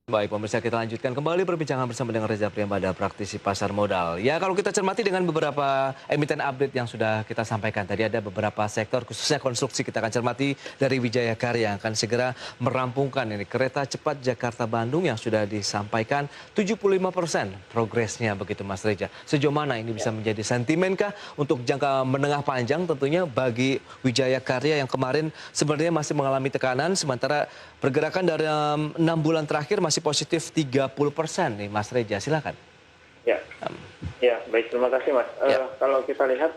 Baik, pemirsa, kita lanjutkan kembali perbincangan bersama dengan Reza Priyambada, praktisi pasar modal. Ya, kalau kita cermati dengan beberapa emiten update yang sudah kita sampaikan tadi, ada beberapa sektor khususnya konstruksi kita akan cermati dari Wijaya Karya yang akan segera merampungkan ini kereta cepat Jakarta-Bandung yang sudah disampaikan 75% progresnya, begitu Mas Reza. Sejauh mana ini bisa menjadi sentimenkah untuk jangka menengah panjang tentunya bagi Wijaya Karya yang kemarin sebenarnya masih mengalami tekanan, sementara pergerakan dalam 6 bulan terakhir masih positif 30% nih, Mas Reza, silakan. Ya, ya, baik, terima kasih Mas. Ya. Kalau kita lihat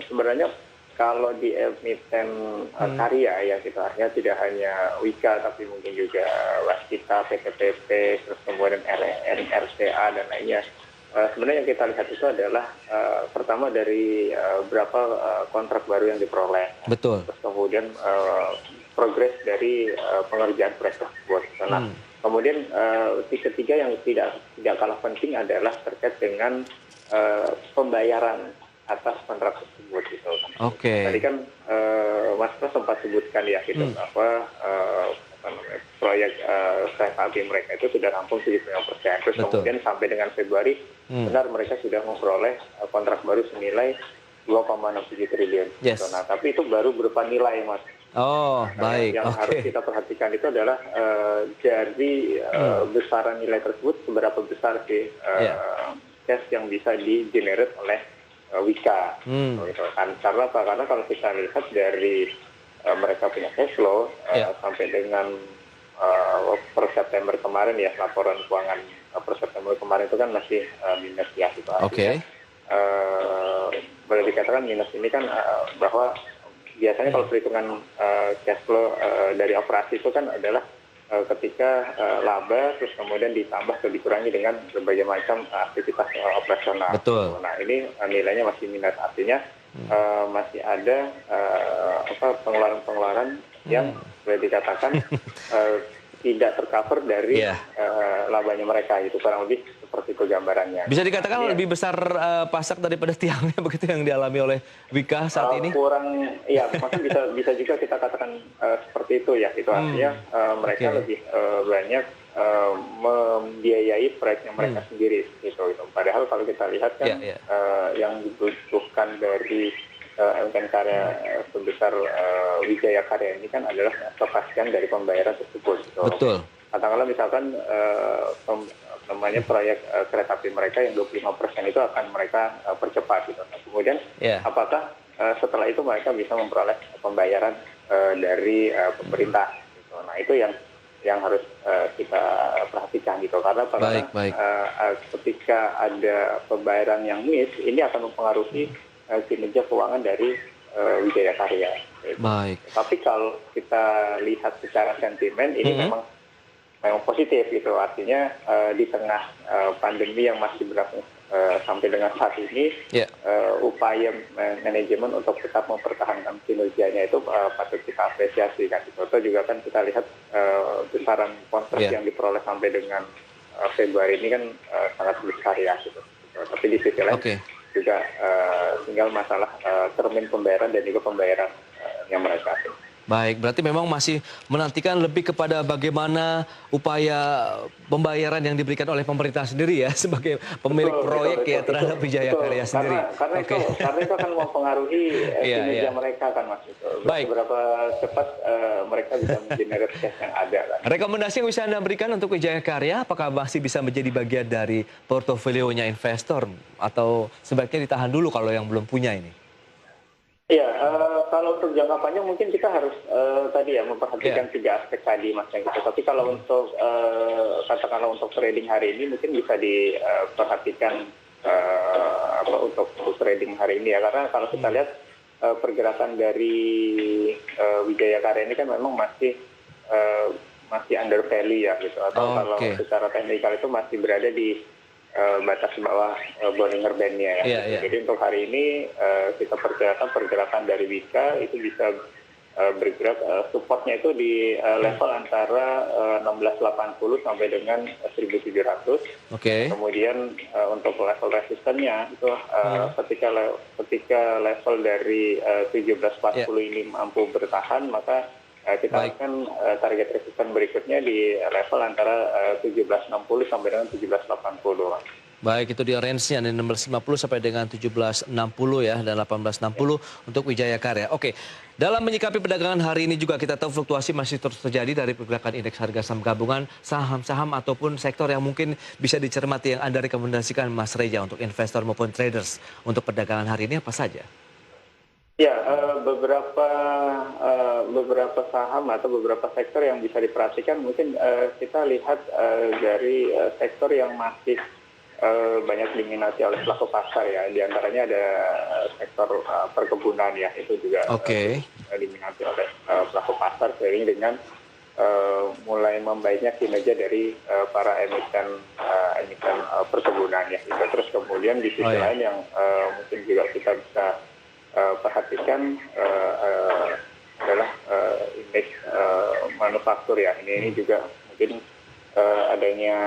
sebenarnya kalau di emiten karya ya kita artinya tidak hanya Wika tapi mungkin juga Waskita, PTPP, terus kemudian RCA dan lainnya. Sebenarnya yang kita lihat itu adalah pertama dari berapa kontrak baru yang diperoleh. Betul. Terus kemudian progres dari pengerjaan proyek tersebut. Nah, kemudian ketiga yang tidak kalah penting adalah terkait dengan pembayaran atas kontrak tersebut gitu. Oke. Tadi kan Mas Pras sempat sebutkan ya gitu bahwa proyek kereta api mereka itu sudah rampung 75%. Terus Betul. kemudian sampai dengan Februari benar mereka sudah memperoleh kontrak baru senilai 2,67 triliun. Yes. Nah, tapi itu baru berupa nilai, Mas. Oh, baik. Yang harus kita perhatikan itu adalah dari besaran nilai tersebut seberapa besar sih cash yang bisa di-generate oleh Wika. Gitu kan. Karena apa? Karena kalau kita lihat dari mereka punya cash flow sampai dengan per September kemarin ya, laporan keuangan per September kemarin itu kan masih minus ya. Gitu. Oke. Boleh dikatakan minus ini kan bahwa biasanya kalau perhitungan cash flow dari operasi itu kan adalah ketika laba terus kemudian ditambah atau dikurangi dengan berbagai macam aktivitas operasional. Betul. Nah, ini nilainya masih minus, artinya masih ada pengeluaran-pengeluaran yang boleh dikatakan tidak tercover dari labanya mereka, itu kurang lebih seperti itu gambarannya. Bisa dikatakan lebih besar pasak daripada tiangnya begitu yang dialami oleh Wika saat ini? Kurang, ya, maksudnya bisa juga kita katakan seperti itu ya. Itu artinya mereka lebih banyak membiayai proyeknya mereka sendiri gitu. Padahal kalau kita lihat kan yang dibutuhkan dari emiten karya sebesar Wijaya Karya ini kan adalah kepastian dari pembayaran tersebut. Gitu. Betul. Katakanlah misalkan namanya proyek kereta api mereka yang 25% itu akan mereka percepat gitu. Nah, kemudian apakah setelah itu mereka bisa memperoleh pembayaran dari pemerintah gitu. Nah, itu yang harus kita perhatikan gitu, karena ketika ada pembayaran yang miss, ini akan mempengaruhi kinerja keuangan dari Wijaya Karya. Gitu. Baik. Tapi kalau kita lihat secara sentimen ini memang positif gitu, artinya di tengah pandemi yang masih berlangsung sampai dengan saat ini, upaya manajemen untuk tetap mempertahankan kinerjanya itu patut kita apresiasi kan. Atau juga kan kita lihat besaran kontrak yang diperoleh sampai dengan Februari ini kan sangat besar ya gitu. Tapi di sisi lain juga tinggal masalah termin pembayaran dan juga pembayaran yang mereka ada. Baik, berarti memang masih menantikan lebih kepada bagaimana upaya pembayaran yang diberikan oleh pemerintah sendiri ya sebagai pemilik proyek terhadap Wijaya Karya sendiri. Karena itu akan mempengaruhi kinerja mereka kan, Mas. Baik. Seberapa cepat mereka bisa mengenerate cash yang ada kan. Rekomendasi yang bisa Anda berikan untuk Wijaya Karya apakah masih bisa menjadi bagian dari portofolionya investor atau sebaiknya ditahan dulu kalau yang belum punya ini? Iya, kalau untuk jangka panjang mungkin kita harus tadi ya memperhatikan tiga aspek tadi, Mas, yang gitu. Tapi kalau untuk katakanlah untuk trading hari ini mungkin bisa diperhatikan untuk trading hari ini ya, karena kalau kita lihat pergerakan dari Wijaya Karya ini kan memang masih under value ya gitu, atau kalau secara teknikal itu masih berada di batas bawah Bollinger Band-nya ya. Jadi untuk hari ini kita perkirakan pergerakan dari Wika itu bisa bergerak supportnya itu di level antara 1680 sampai dengan 1700. Kemudian untuk level resistennya itu ketika level dari 1740 ini mampu bertahan, maka kita Baik. akan target resisten berikutnya di level antara 1760 sampai dengan 1780. Baik, itu di range-nya dari 1650 sampai dengan 1760 ya, dan 1860 untuk Wijaya Karya. Oke, dalam menyikapi perdagangan hari ini juga kita tahu fluktuasi masih terus terjadi dari pergerakan indeks harga saham gabungan, saham-saham ataupun sektor yang mungkin bisa dicermati yang Anda rekomendasikan Mas Reja untuk investor maupun traders untuk perdagangan hari ini apa saja? Ya, beberapa saham atau beberapa sektor yang bisa diperhatikan mungkin kita lihat dari sektor yang masih banyak diminati oleh pelaku pasar ya. Di antaranya ada sektor perkebunan ya, itu juga diminati oleh pelaku pasar seiring dengan mulai membaiknya kinerja dari para emiten perkebunan ya. Gitu. Terus kemudian di sisi lain yang mungkin juga kita bisa perhatikan adalah indeks manufaktur ya. Ini juga mungkin adanya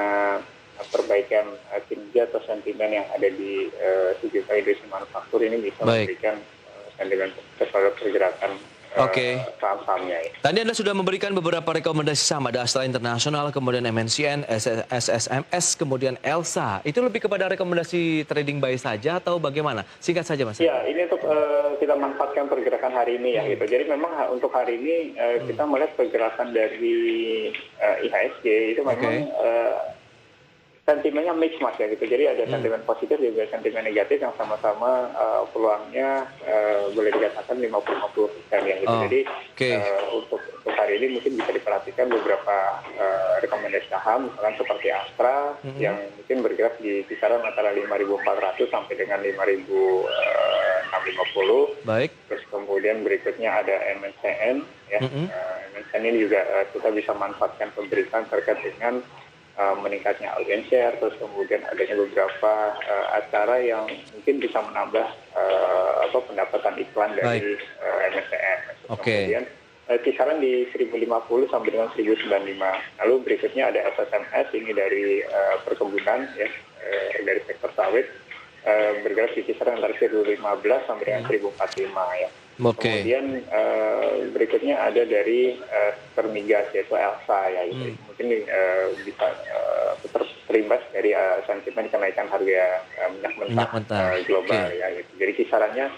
perbaikan kinerja atau sentimen yang ada di sejumlah industri manufaktur ini bisa memberikan sentimen terhadap pergerakan saham-sahamnya. Ya. Tadi Anda sudah memberikan beberapa rekomendasi saham, ada Astra International, kemudian MNCN, SSMS, kemudian Elsa. Itu lebih kepada rekomendasi trading buy saja atau bagaimana? Singkat saja Mas. Ya, ini untuk kita manfaatkan pergerakan hari ini ya gitu. Jadi memang untuk hari ini kita melihat pergerakan dari IHSG itu memang sentimennya mix mas ya gitu. Jadi ada sentimen positif juga sentimen negatif yang sama-sama peluangnya boleh dikatakan 50-50% ya gitu. Jadi untuk hari ini mungkin bisa diperhatikan beberapa rekomendasi saham misalkan seperti Astra yang mungkin bergerak di kisaran antara 5.400 sampai dengan 5.650. Baik. Terus kemudian berikutnya ada MNCN ya. MNCN ini juga kita bisa manfaatkan pemberitaan terkait dengan meningkatnya audience share, terus kemudian adanya beberapa acara yang mungkin bisa menambah pendapatan iklan dari MNCN. Kemudian kisaran di 1050 sampai dengan 1095. Lalu berikutnya ada SSMS, ini dari perkebunan ya, dari sektor sawit, bergerak di kisaran antara 1015 sampai dengan 1045 ya. Kemudian berikutnya ada dari termigas yaitu Elsa ya, mungkin bisa terimbas dari sentimen kenaikan harga minyak mentah global ya. Gitu. Jadi kisarannya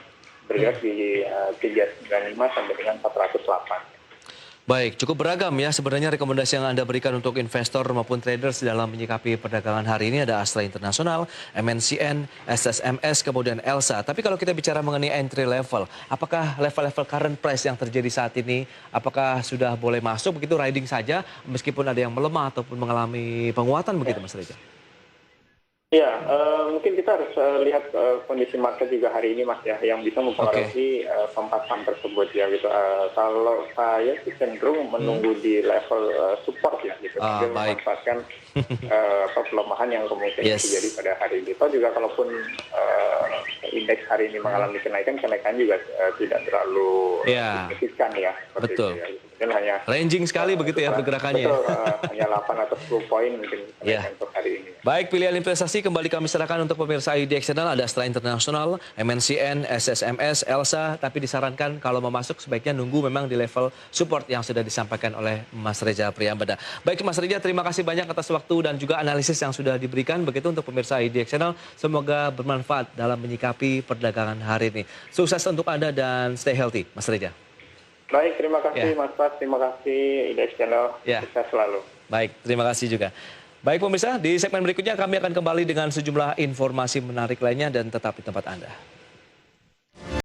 bergerak di 395 sampai dengan 408. Baik, cukup beragam ya sebenarnya rekomendasi yang Anda berikan untuk investor maupun traders dalam menyikapi perdagangan hari ini. Ada Astra International, MNCN, SSMS, kemudian Elsa. Tapi kalau kita bicara mengenai entry level, apakah level-level current price yang terjadi saat ini, apakah sudah boleh masuk begitu riding saja meskipun ada yang melemah ataupun mengalami penguatan begitu Mas Reja? Ya, mungkin kita harus lihat kondisi market juga hari ini Mas ya, yang bisa mempengaruhi keempat saham tersebut ya gitu. Kalau saya sih cenderung menunggu di level support ya gitu, sambil memanfaatkan pelemahan yang kemungkinan terjadi pada hari ini. Toh juga kalaupun indeks hari ini mengalami kenaikan juga tidak terlalu signifikan ya. Betul. Itu, ya. Dan hanya ranging sekali begitu ya pergerakannya. Betul, hanya 8 atau 10 poin mungkin untuk hari ini. Baik, pilihan investasi kembali kami serahkan untuk pemirsa ID Eksternal. Ada Astra International, MNCN, SSMS, Elsa. Tapi disarankan kalau mau masuk sebaiknya nunggu memang di level support yang sudah disampaikan oleh Mas Reja Priyambada. Baik Mas Reja, terima kasih banyak atas waktu dan juga analisis yang sudah diberikan. Begitu untuk pemirsa ID Eksternal. Semoga bermanfaat dalam menyikapi perdagangan hari ini. Sukses untuk Anda dan stay healthy, Mas Reja. Baik, terima kasih Mas Pras, terima kasih ID Channel, sukses selalu. Baik, terima kasih juga. Baik pemirsa, di segmen berikutnya kami akan kembali dengan sejumlah informasi menarik lainnya dan tetap di tempat Anda.